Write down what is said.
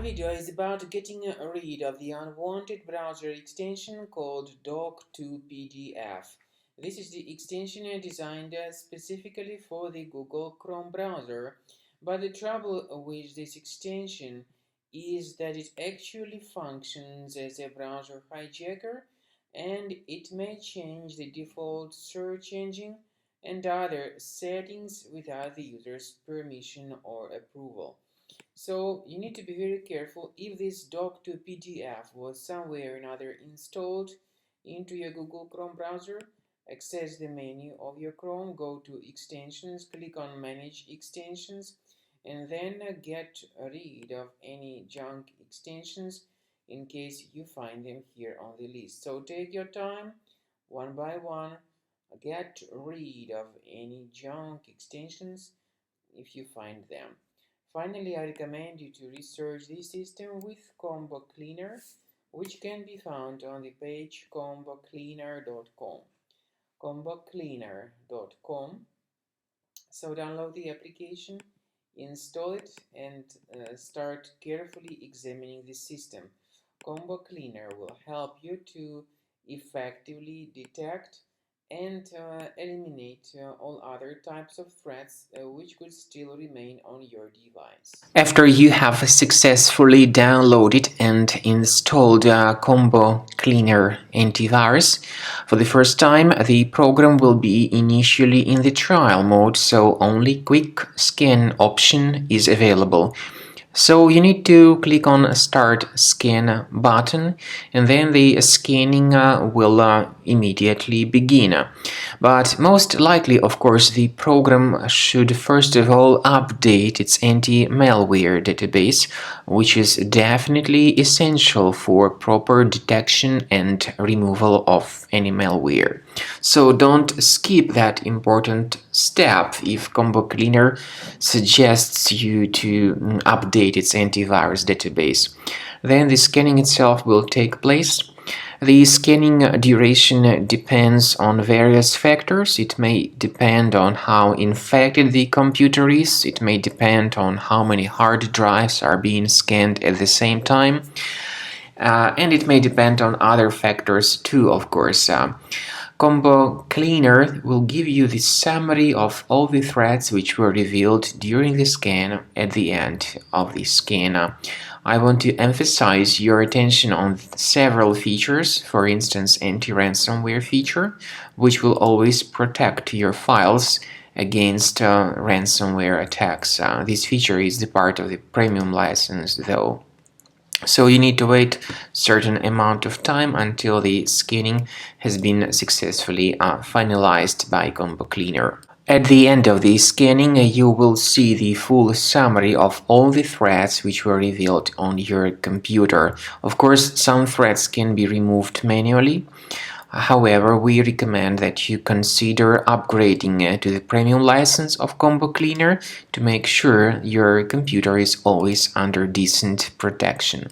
video is about getting rid of the unwanted browser extension called Doc2PDF. This is the extension designed specifically for the Google Chrome browser, but the trouble with this extension is that it actually functions as a browser hijacker, and it may change the default search engine and other settings without the user's permission or approval. So you need to be very careful. If this Doc2PDF was somewhere or another installed into your Google Chrome browser, access the menu of your Chrome, go to Extensions, click on Manage Extensions, and then get rid of any junk extensions in case you find them here on the list. So take your time, one by one, get rid of any junk extensions if you find them. Finally, I recommend you to research this system with Combo Cleaner, which can be found on the page combocleaner.com. combocleaner.com. So download the application, install it, and start carefully examining the system. Combo Cleaner will help you to effectively detect and eliminate all other types of threats which could still remain on your device. After you have successfully downloaded and installed Combo Cleaner antivirus, for the first time the program will be initially in the trial mode, so only quick scan option is available. So you need to click on Start Scan button, and then the scanning will immediately begin. But most likely, of course, the program should first of all update its anti-malware database, which is definitely essential for proper detection and removal of any malware. So don't skip that important step if Combo Cleaner suggests you to update its antivirus database. Then the scanning itself will take place. The scanning duration depends on various factors. It may depend on how infected the computer is. It may depend on how many hard drives are being scanned at the same time. And it may depend on other factors too, of course. Combo Cleaner will give you the summary of all the threats which were revealed during the scan at the end of the scan. I want to emphasize your attention on several features, for instance anti-ransomware feature, which will always protect your files against ransomware attacks. This feature is the part of the premium license though. So you need to wait a certain amount of time until the scanning has been successfully finalized by Combo Cleaner. At the end of the scanning, you will see the full summary of all the threats which were revealed on your computer. Of course, some threats can be removed manually. However, we recommend that you consider upgrading to the premium license of Combo Cleaner to make sure your computer is always under decent protection.